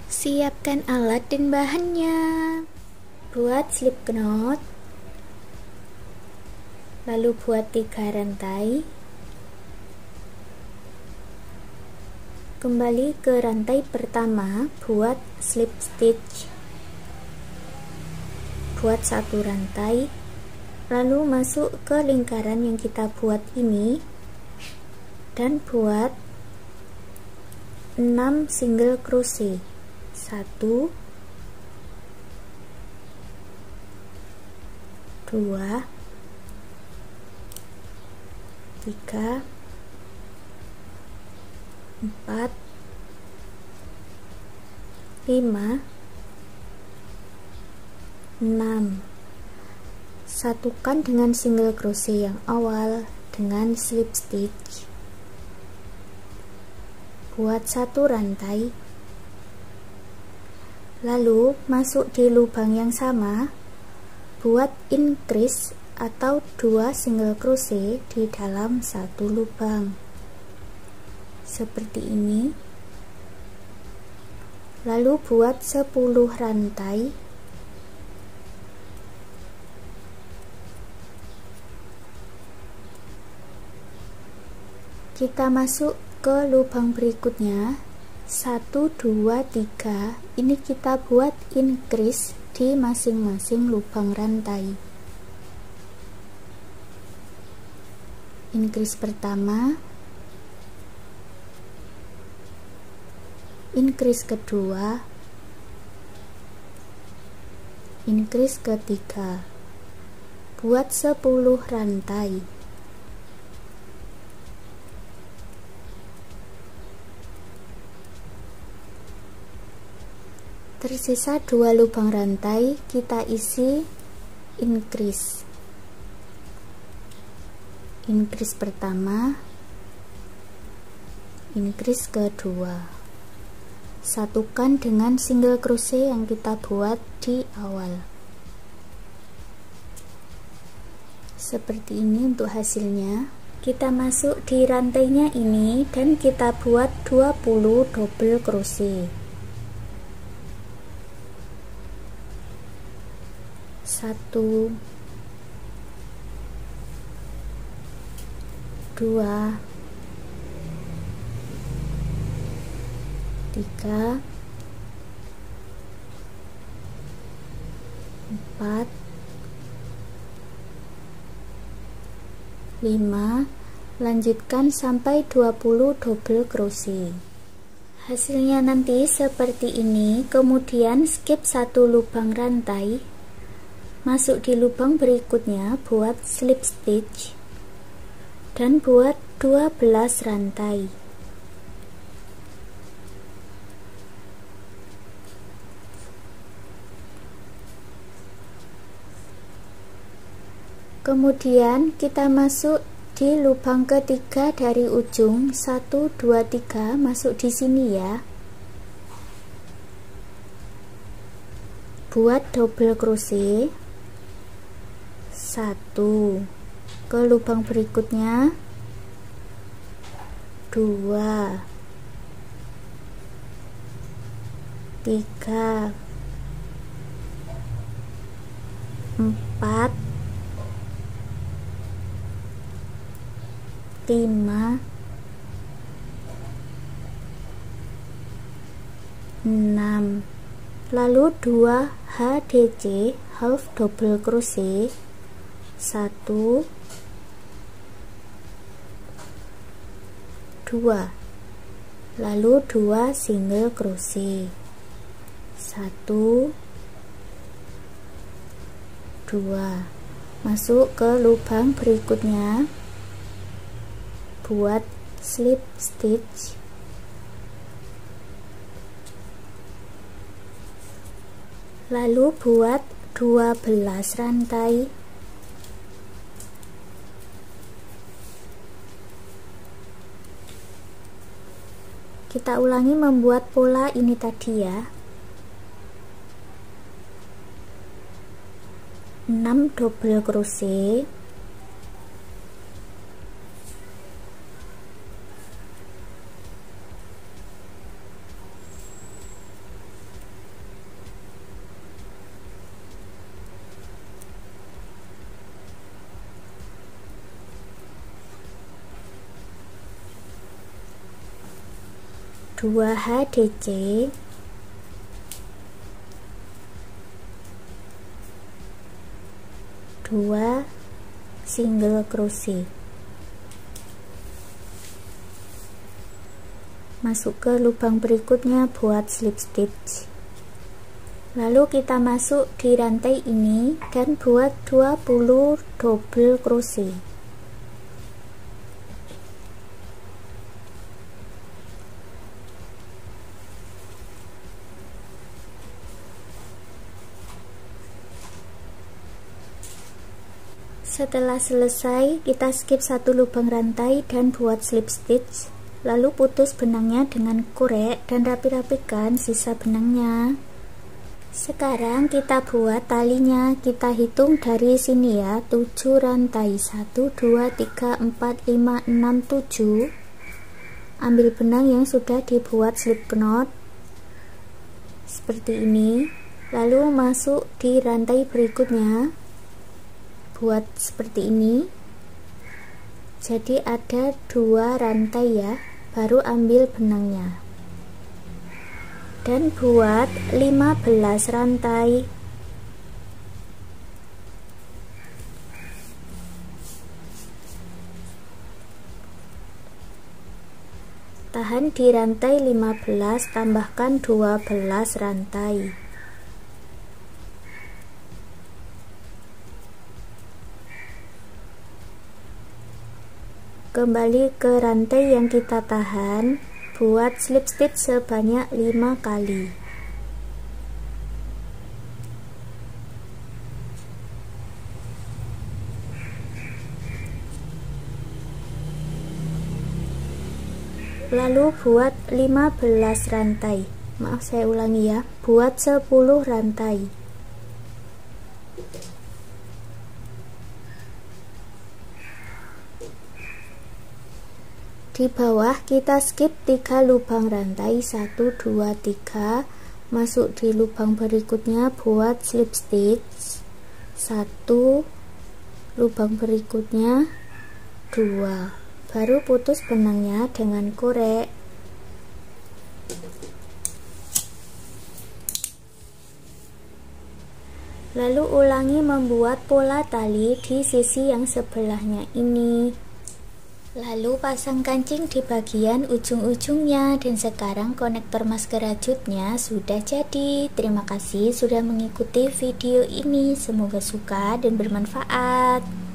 Siapkan alat dan bahannya. Buat slip knot, lalu buat 3 rantai. Kembali ke rantai pertama, buat slip stitch. Buat 1 rantai, lalu masuk ke lingkaran yang kita buat ini dan buat 6 single crochet. 1 2 3 4 5 6. Satukan dengan single crochet yang awal dengan slip stitch. Buat 1 rantai, lalu masuk di lubang yang sama, buat increase atau 2 single crochet di dalam 1 lubang seperti ini. Lalu buat 10 rantai. Kita masuk ke lubang berikutnya, 1 2 3. Ini kita buat increase di masing-masing lubang rantai. Increase pertama, increase kedua, increase ketiga. Buat 10 rantai. Tersisa 2 lubang rantai, kita isi increase. Increase pertama, increase kedua. Satukan dengan single crochet yang kita buat di awal. Seperti ini untuk hasilnya. Kita masuk di rantainya ini dan kita buat 20 double crochet. 1 2 3 4 5. Lanjutkan sampai 20 double crochet. Hasilnya nanti seperti ini. Kemudian skip 1 lubang rantai, masuk di lubang berikutnya, buat slip stitch dan buat 12 rantai. Kemudian kita masuk di lubang ketiga dari ujung, 1 2 3, masuk di sini ya. Buat double crochet 1 ke lubang berikutnya, 2 3 4 5 6. Lalu 2 HDC, half double crochet, 1 2, lalu 2 single crochet, 1 2. Masuk ke lubang berikutnya, buat slip stitch, lalu buat 12 rantai. Kita ulangi membuat pola ini tadi ya. 6 double crochet, 2 HDC, 2 single crochet. Masuk ke lubang berikutnya buat slip stitch. Lalu kita masuk di rantai ini dan buat 20 double crochet. Setelah selesai, kita skip satu lubang rantai dan buat slip stitch. Lalu putus benangnya dengan korek dan rapi-rapikan sisa benangnya. Sekarang kita buat talinya. Kita hitung dari sini ya, 7 rantai. 1, 2, 3, 4, 5, 6, 7. Ambil benang yang sudah dibuat slip knot seperti ini. Lalu masuk di rantai berikutnya. Buat seperti ini. Jadi ada 2 rantai ya, baru ambil benangnya. Dan buat 15 rantai. Tahan di rantai 15, tambahkan 12 rantai. Kembali ke rantai yang kita tahan, buat slip stitch sebanyak 5 kali. Lalu buat 15 rantai. Maaf, saya ulangi ya, buat 10 rantai. Di bawah kita skip 3 lubang rantai, 1, 2, 3. Masuk di lubang berikutnya buat slip stitch 1, lubang berikutnya 2. Baru putus benangnya dengan korek. Lalu ulangi membuat pola tali di sisi yang sebelahnya ini. Lalu pasang kancing di bagian ujung-ujungnya, dan sekarang konektor masker rajutnya sudah jadi. Terima kasih sudah mengikuti video ini, semoga suka dan bermanfaat.